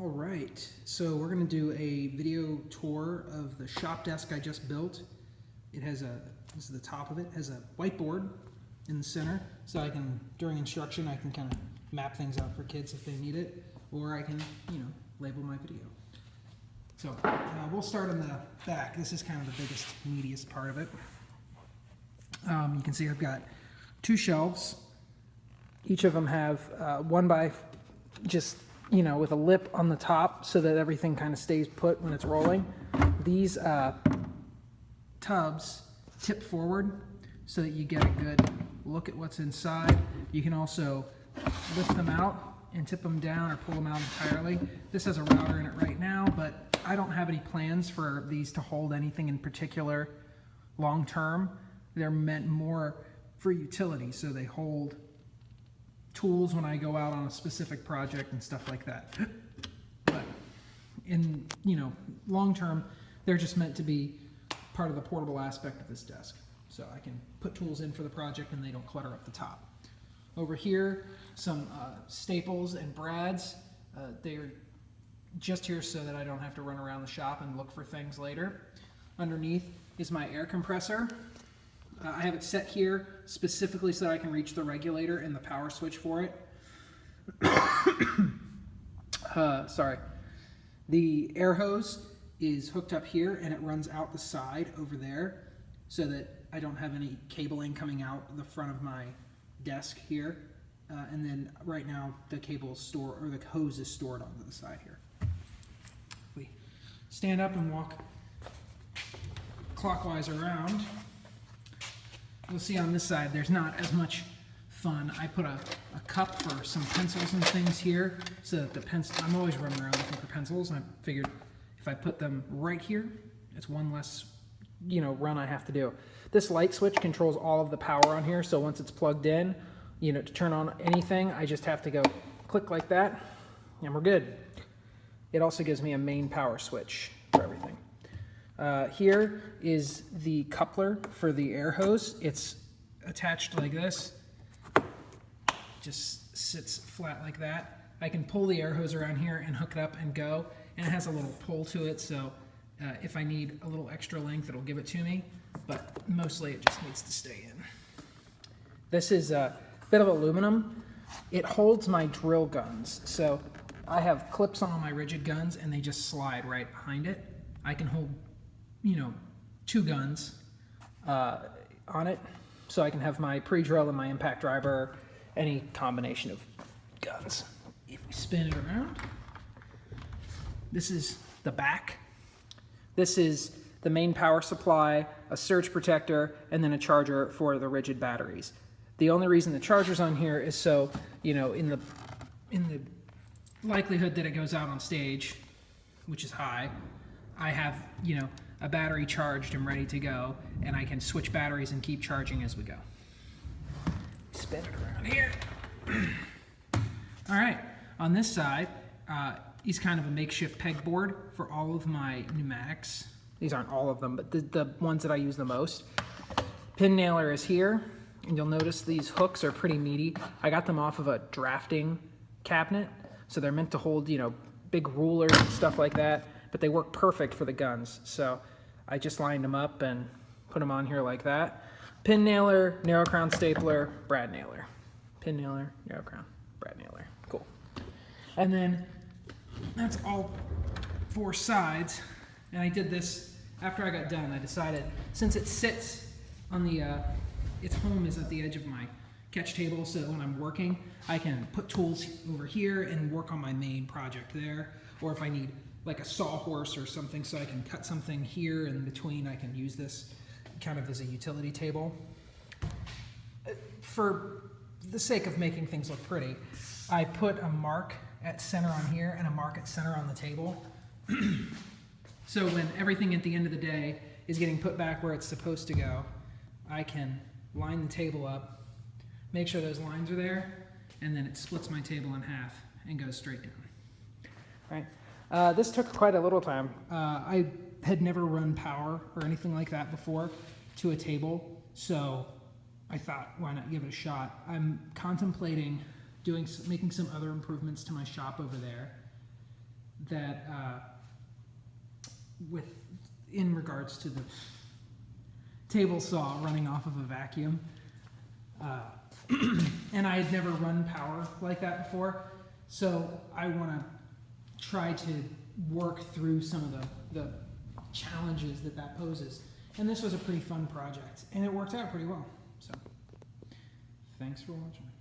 All right, so we're going to do a video tour of the shop desk I just built. It has this is the top of it, has a whiteboard in the center, so I can, during instruction, I can kind of map things out for kids if they need it, or I can, label my video. So we'll start on the back. This is kind of the biggest, meatiest part of it. You can see I've got 2 shelves. Each of them have one by just with a lip on the top so that everything kind of stays put when it's rolling. These tubs tip forward so that you get a good look at what's inside. You can also lift them out and tip them down or pull them out entirely. This has a router in it right now, but I don't have any plans for these to hold anything in particular long term. They're meant more for utility, so they hold tools when I go out on a specific project and stuff like that. But in long term, they're just meant to be part of the portable aspect of this desk. So I can put tools in for the project and they don't clutter up the top. Over here, some staples and brads. They're just here so that I don't have to run around the shop and look for things later. Underneath is my air compressor. I have it set here specifically so that I can reach the regulator and the power switch for it. Sorry. The air hose is hooked up here and it runs out the side over there so that I don't have any cabling coming out the front of my desk here. And then right now the cable is stored, or the hose is stored onto the side here. We stand up and walk clockwise around. You'll see on this side there's not as much fun. I put a cup for some pencils and things here so that the pencil, I'm always running around looking for pencils, and I figured if I put them right here, it's one less run I have to do. This light switch controls all of the power on here, so once it's plugged in, to turn on anything, I just have to go click like that and we're good. It also gives me a main power switch for everything. Here is the coupler for the air hose. It's attached like this. Just sits flat like that. I can pull the air hose around here and hook it up and go. And it has a little pull to it, so if I need a little extra length, it'll give it to me. But mostly it just needs to stay in. This is a bit of aluminum. It holds my drill guns. So I have clips on all my rigid guns and they just slide right behind it. I can hold 2 guns on it, so I can have my pre-drill and my impact driver, any combination of guns. If we spin it around, this is the back. This is the main power supply, a surge protector, and then a charger for the rigid batteries. The only reason the charger's on here is so, in the likelihood that it goes out on stage, which is high, I have, a battery charged and ready to go, and I can switch batteries and keep charging as we go. Spin it around here. All right, on this side is kind of a makeshift pegboard for all of my pneumatics. These aren't all of them, but the ones that I use the most. Pin nailer is here, and you'll notice these hooks are pretty meaty. I got them off of a drafting cabinet, so they're meant to hold, big rulers and stuff like that, but they work perfect for the guns. So I just lined them up and put them on here like that. Pin nailer, narrow crown stapler, brad nailer. Pin nailer, narrow crown, brad nailer. Cool. And then that's all 4 sides. And I did this after I got done. I decided, since it sits on the, its home is at the edge of my catch table, so when I'm working, I can put tools over here and work on my main project there. Or if I need like a sawhorse or something so I can cut something here in between, I can use this kind of as a utility table. For the sake of making things look pretty, I put a mark at center on here and a mark at center on the table. So when everything at the end of the day is getting put back where it's supposed to go, I can line the table up, make sure those lines are there, and then it splits my table in half and goes straight down. Right. This took quite a little time. I had never run power or anything like that before to a table, so I thought, why not give it a shot? I'm contemplating making some other improvements to my shop over there that in regards to the table saw running off of a vacuum. And I had never run power like that before, so I want to try to work through some of the challenges that poses. And this was a pretty fun project, and it worked out pretty well. So, thanks for watching.